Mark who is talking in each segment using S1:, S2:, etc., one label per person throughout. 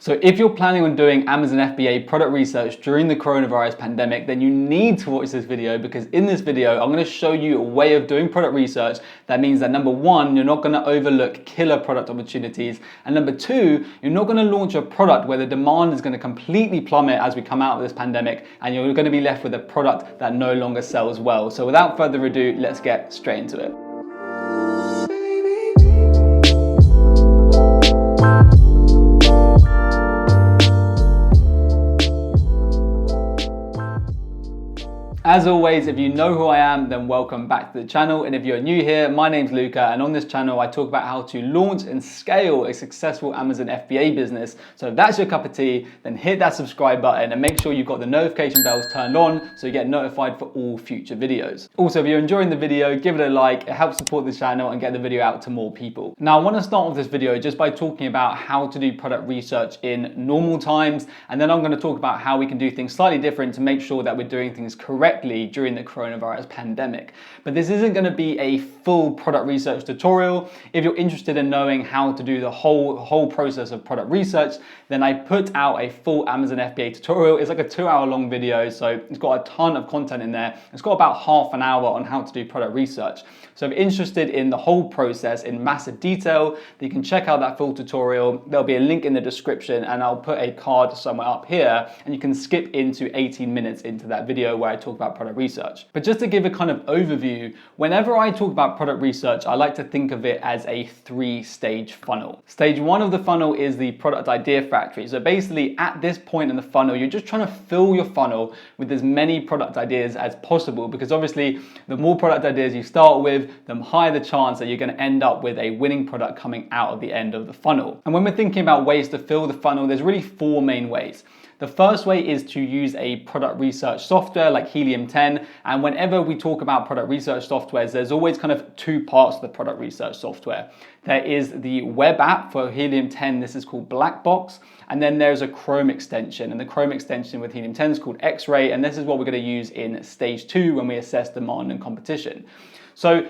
S1: So if you're planning on doing Amazon FBA product research during the coronavirus pandemic, then you need to watch this video, because in this video, I'm going to show you a way of doing product research that means that number one, you're not going to overlook killer product opportunities. And number two, you're not going to launch a product where the demand is going to completely plummet as we come out of this pandemic, and you're going to be left with a product that no longer sells well. So without further ado, let's get straight into it. As always, if you know who I am, then welcome back to the channel. And if you're new here, my name's Luca, and on this channel, I talk about how to launch and scale a successful Amazon FBA business. So if that's your cup of tea, then hit that subscribe button and make sure you've got the notification bells turned on so you get notified for all future videos. Also, if you're enjoying the video, give it a like. It helps support the channel and get the video out to more people. Now, I want to start off this video just by talking about how to do product research in normal times. And then I'm going to talk about how we can do things slightly different to make sure that we're doing things correctly during the coronavirus pandemic. But this isn't going to be a full product research tutorial. If you're interested in knowing how to do the whole process of product research, then I put out a full Amazon FBA tutorial. It's like a 2-hour long video, so it's got a ton of content in there. It's got about half an hour on how to do product research. So if you're interested in the whole process in massive detail, then you can check out that full tutorial. There'll be a link in the description, and I'll put a card somewhere up here, and you can skip into 18 minutes into that video where I talk about product research. But just to give a kind of overview, whenever I talk about product research, I like to think of it as a 3-stage funnel. Stage 1 of the funnel is the product idea factory. So basically at this point in the funnel, you're just trying to fill your funnel with as many product ideas as possible, because obviously the more product ideas you start with, the higher the chance that you're going to end up with a winning product coming out of the end of the funnel. And when we're thinking about ways to fill the funnel, there's really 4 main ways. The first way is to use a product research software like Helium 10. And whenever we talk about product research softwares, there's always kind of 2 parts to the product research software. There is the web app for Helium 10. This is called Blackbox. And then there's a Chrome extension. And the Chrome extension with Helium 10 is called X-Ray. And this is what we're going to use in stage 2 when we assess demand and competition. So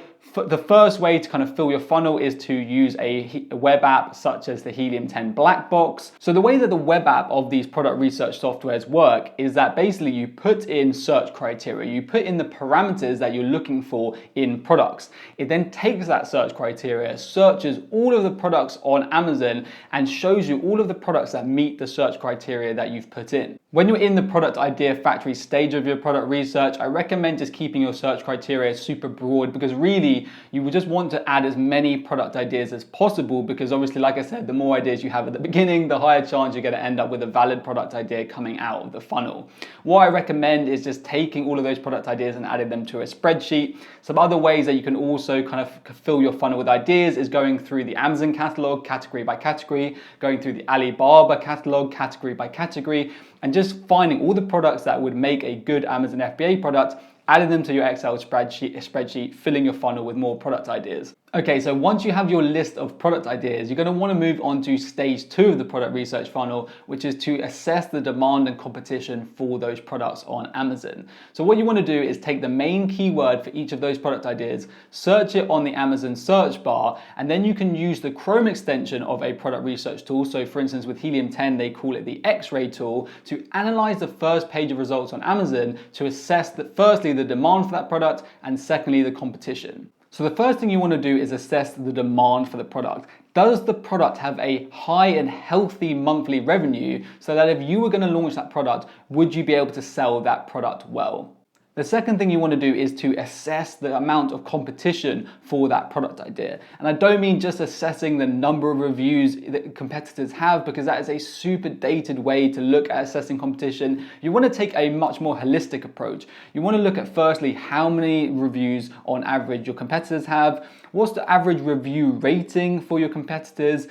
S1: the first way to kind of fill your funnel is to use a web app such as the Helium 10 Black Box. So the way that the web app of these product research softwares work is that basically you put in search criteria, you put in the parameters that you're looking for in products. It then takes that search criteria, searches all of the products on Amazon, and shows you all of the products that meet the search criteria that you've put in. When you're in the product idea factory stage of your product research, I recommend just keeping your search criteria super broad, because really you would just want to add as many product ideas as possible, because obviously, like I said, the more ideas you have at the beginning, the higher chance you're going to end up with a valid product idea coming out of the funnel. What I recommend is just taking all of those product ideas and adding them to a spreadsheet. Some other ways that you can also kind of fill your funnel with ideas is going through the Amazon catalog category by category, going through the Alibaba catalog category by category, and just finding all the products that would make a good Amazon FBA product, adding them to your Excel spreadsheet, filling your funnel with more product ideas. Okay, so once you have your list of product ideas, you're going to want to move on to stage 2 of the product research funnel, which is to assess the demand and competition for those products on Amazon. So what you want to do is take the main keyword for each of those product ideas, search it on the Amazon search bar, and then you can use the Chrome extension of a product research tool. So for instance, with Helium 10, they call it the X-Ray tool, to analyze the first page of results on Amazon to assess that, firstly, the demand for that product, and secondly, the competition. So the first thing you want to do is assess the demand for the product. Does the product have a high and healthy monthly revenue, so that if you were going to launch that product, would you be able to sell that product well? The second thing you want to do is to assess the amount of competition for that product idea. And I don't mean just assessing the number of reviews that competitors have, because that is a super dated way to look at assessing competition. You want to take a much more holistic approach. You want to look at, firstly, how many reviews on average your competitors have. What's the average review rating for your competitors?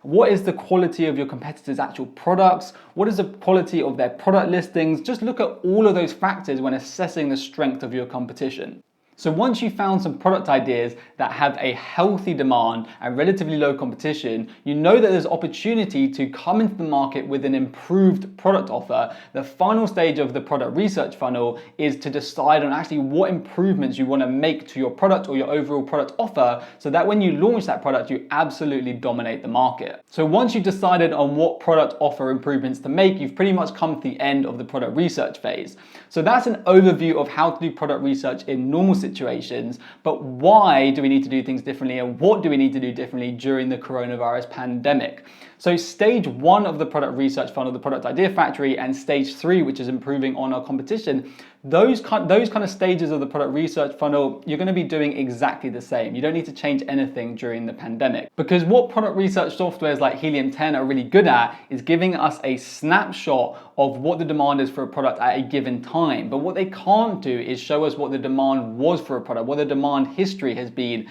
S1: What is the quality of your competitors' actual products? What is the quality of their product listings? Just look at all of those factors when assessing the strength of your competition. So once you've found some product ideas that have a healthy demand and relatively low competition, you know that there's opportunity to come into the market with an improved product offer. The final stage of the product research funnel is to decide on actually what improvements you want to make to your product or your overall product offer, so that when you launch that product, you absolutely dominate the market. So once you've decided on what product offer improvements to make, you've pretty much come to the end of the product research phase. So that's an overview of how to do product research in normal situations, but why do we need to do things differently, and what do we need to do differently during the coronavirus pandemic? So stage 1 of the product research funnel, the product idea factory, and stage 3, which is improving on our competition, those kind of stages of the product research funnel, you're going to be doing exactly the same. You don't need to change anything during the pandemic, because what product research softwares like Helium 10 are really good at is giving us a snapshot of what the demand is for a product at a given time. But what they can't do is show us what the demand was for a product, what the demand history has been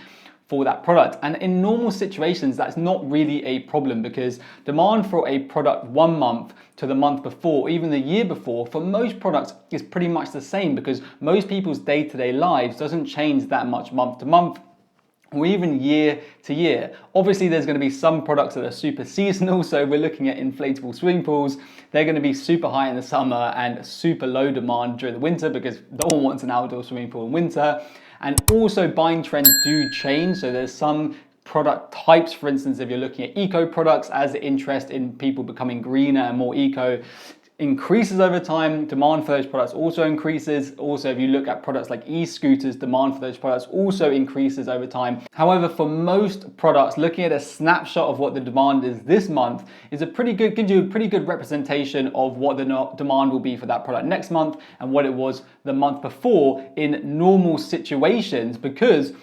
S1: for that product. And in normal situations, that's not really a problem, because demand for a product 1 month to the month before, or even the year before, for most products is pretty much the same, because most people's day-to-day lives doesn't change that much month to month, or even year to year. Obviously, there's going to be some products that are super seasonal. So we're looking at inflatable swimming pools. They're going to be super high in the summer and super low demand during the winter, because no one wants an outdoor swimming pool in winter. And also buying trends do change. So there's some product types, for instance, if you're looking at eco products, as the interest in people becoming greener and more eco increases over time, demand for those products also increases. Also, if you look at products like e-scooters, demand for those products also increases over time. However, for most products, looking at a snapshot of what the demand is this month gives you a pretty good representation of what the demand will be for that product next month and what it was the month before in normal situations, because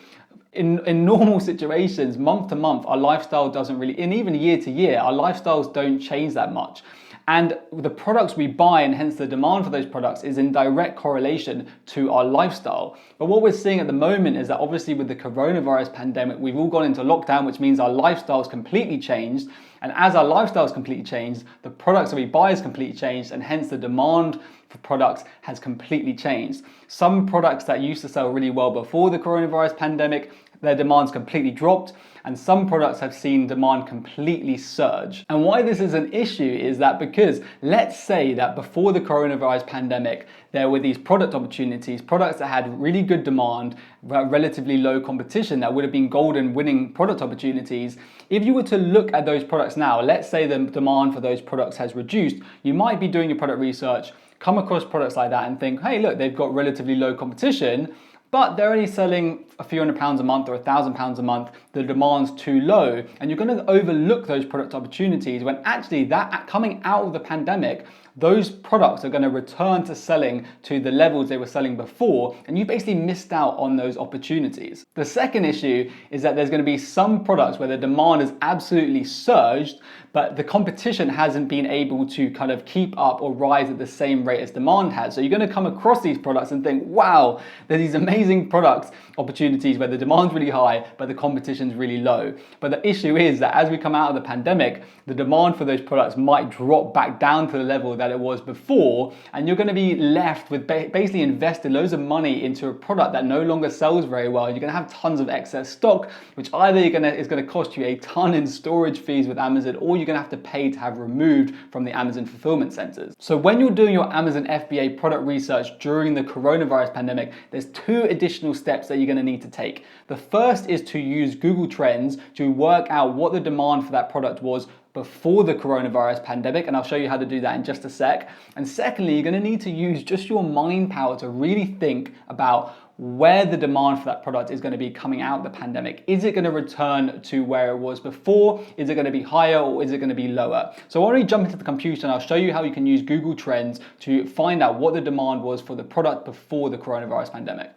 S1: in normal situations, month to month, our lifestyle doesn't really, and even year to year, our lifestyles don't change that much. And the products we buy, and hence the demand for those products, is in direct correlation to our lifestyle. But what we're seeing at the moment is that obviously with the coronavirus pandemic, we've all gone into lockdown, which means our lifestyles completely changed. And as our lifestyles completely changed, the products that we buy has completely changed, and hence the demand for products has completely changed. Some products that used to sell really well before the coronavirus pandemic, their demand's completely dropped, and some products have seen demand completely surge. And why this is an issue is that because let's say that before the coronavirus pandemic, there were these product opportunities, products that had really good demand, relatively low competition, that would have been golden winning product opportunities. If you were to look at those products now, let's say the demand for those products has reduced, you might be doing your product research, come across products like that and think, hey, look, they've got relatively low competition, but they're only selling a few £100 a month or £1,000 a month. The demand's too low, and you're going to overlook those product opportunities when actually that coming out of the pandemic, those products are going to return to selling to the levels they were selling before, and you basically missed out on those opportunities. The second issue is that there's going to be some products where the demand has absolutely surged, but the competition hasn't been able to kind of keep up or rise at the same rate as demand has. So you're going to come across these products and think, wow, there's these amazing products opportunities where the demand's really high, but the competition's really low. But the issue is that as we come out of the pandemic, the demand for those products might drop back down to the level that it was before, and you're going to be left with basically invested loads of money into a product that no longer sells very well. You're going to have tons of excess stock, which either is going to cost you a ton in storage fees with Amazon, or you're going to have to pay to have removed from the Amazon fulfillment centers. So when you're doing your Amazon FBA product research during the coronavirus pandemic, there's 2 additional steps that you're going to need to take. The first is to use Google Trends to work out what the demand for that product was before the coronavirus pandemic, and I'll show you how to do that in just a sec. And secondly, you're going to need to use just your mind power to really think about where the demand for that product is going to be coming out of the pandemic. Is it going to return to where it was before? Is it going to be higher, or is it going to be lower? So I'll already jump into the computer and I'll show you how you can use Google Trends to find out what the demand was for the product before the coronavirus pandemic.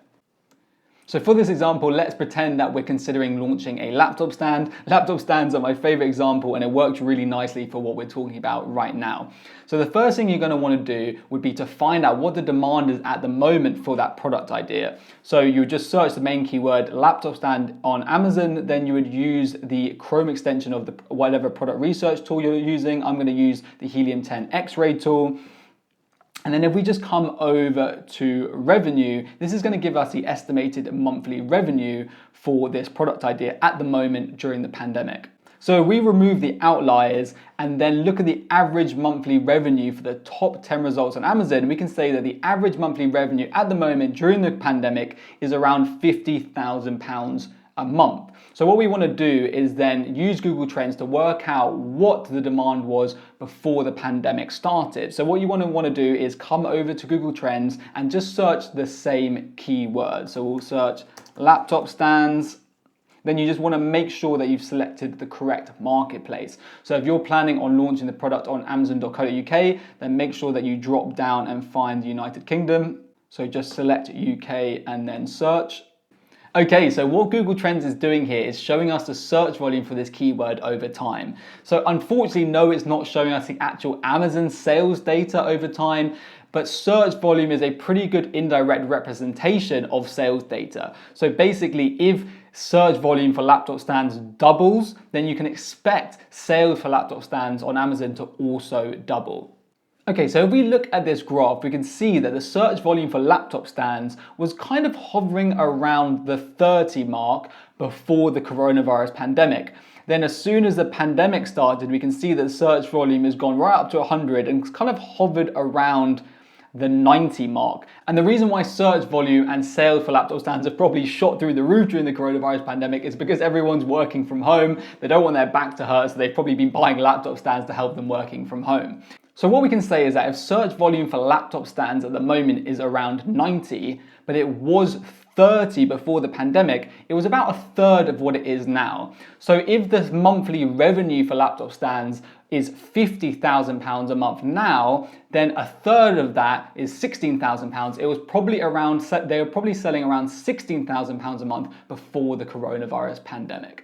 S1: So for this example, let's pretend that we're considering launching a laptop stand. Laptop stands are my favorite example, and it works really nicely for what we're talking about right now. So the first thing you're going to want to do would be to find out what the demand is at the moment for that product idea. So you would just search the main keyword laptop stand on Amazon, then you would use the Chrome extension of the whatever product research tool you're using. I'm going to use the Helium 10 X-ray tool. And then if we just come over to revenue, this is going to give us the estimated monthly revenue for this product idea at the moment during the pandemic. So we remove the outliers and then look at the average monthly revenue for the top 10 results on Amazon. We can say that the average monthly revenue at the moment during the pandemic is around £50,000 a month. So what we want to do is then use Google Trends to work out what the demand was before the pandemic started. So what you want to do is come over to Google Trends and just search the same keyword. So we'll search laptop stands. Then you just want to make sure that you've selected the correct marketplace. So if you're planning on launching the product on Amazon.co.uk, then make sure that you drop down and find the United Kingdom. So just select UK and then search. Okay, so what Google Trends is doing here is showing us the search volume for this keyword over time. So unfortunately, no, it's not showing us the actual Amazon sales data over time, but search volume is a pretty good indirect representation of sales data. So basically, if search volume for laptop stands doubles, then you can expect sales for laptop stands on Amazon to also double. Okay, so if we look at this graph, we can see that the search volume for laptop stands was kind of hovering around the 30 mark before the coronavirus pandemic. Then as soon as the pandemic started, we can see that the search volume has gone right up to 100 and kind of hovered around the 90 mark. And the reason why search volume and sales for laptop stands have probably shot through the roof during the coronavirus pandemic is because everyone's working from home. They don't want their back to hurt, so they've probably been buying laptop stands to help them working from home. So what we can say is that if search volume for laptop stands at the moment is around 90, but it was 30 before the pandemic, it was about a third of what it is now. So if the monthly revenue for laptop stands is £50,000 a month now, then a third of that is £16,000. It was probably around, they were probably selling around £16,000 a month before the coronavirus pandemic.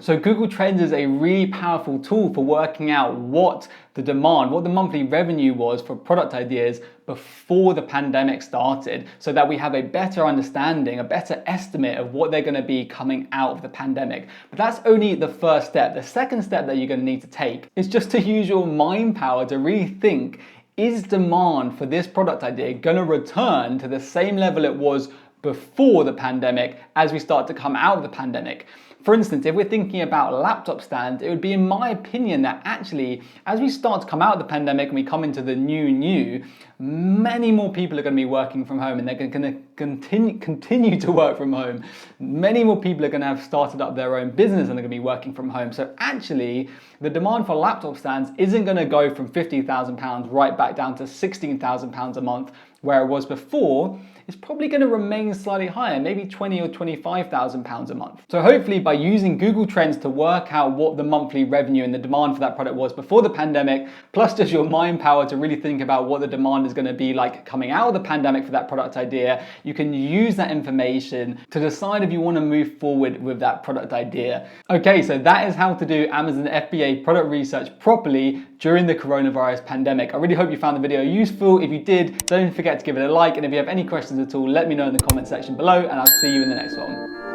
S1: So Google Trends is a really powerful tool for working out what the demand, what the monthly revenue was for product ideas before the pandemic started, so that we have a better understanding, a better estimate of what they're going to be coming out of the pandemic. But that's only the first step. The second step that you're going to need to take is just to use your mind power to really think, is demand for this product idea going to return to the same level it was before the pandemic as we start to come out of the pandemic? For instance, if we're thinking about laptop stands, it would be in my opinion that actually, as we start to come out of the pandemic and we come into the new, many more people are going to be working from home and they're going to continue to work from home. Many more people are going to have started up their own business and they're going to be working from home. So actually, the demand for laptop stands isn't going to go from £50,000 right back down to £16,000 a month where it was before. It's probably going to remain slightly higher, maybe £20,000 or £25,000 a month. So hopefully by using Google Trends to work out what the monthly revenue and the demand for that product was before the pandemic, plus just your mind power to really think about what the demand is going to be like coming out of the pandemic for that product idea, you can use that information to decide if you want to move forward with that product idea. Okay, so that is how to do Amazon FBA product research properly during the coronavirus pandemic. I really hope you found the video useful. If you did, don't forget to give it a like, and if you have any questions at all, let me know in the comment section below, and I'll see you in the next one.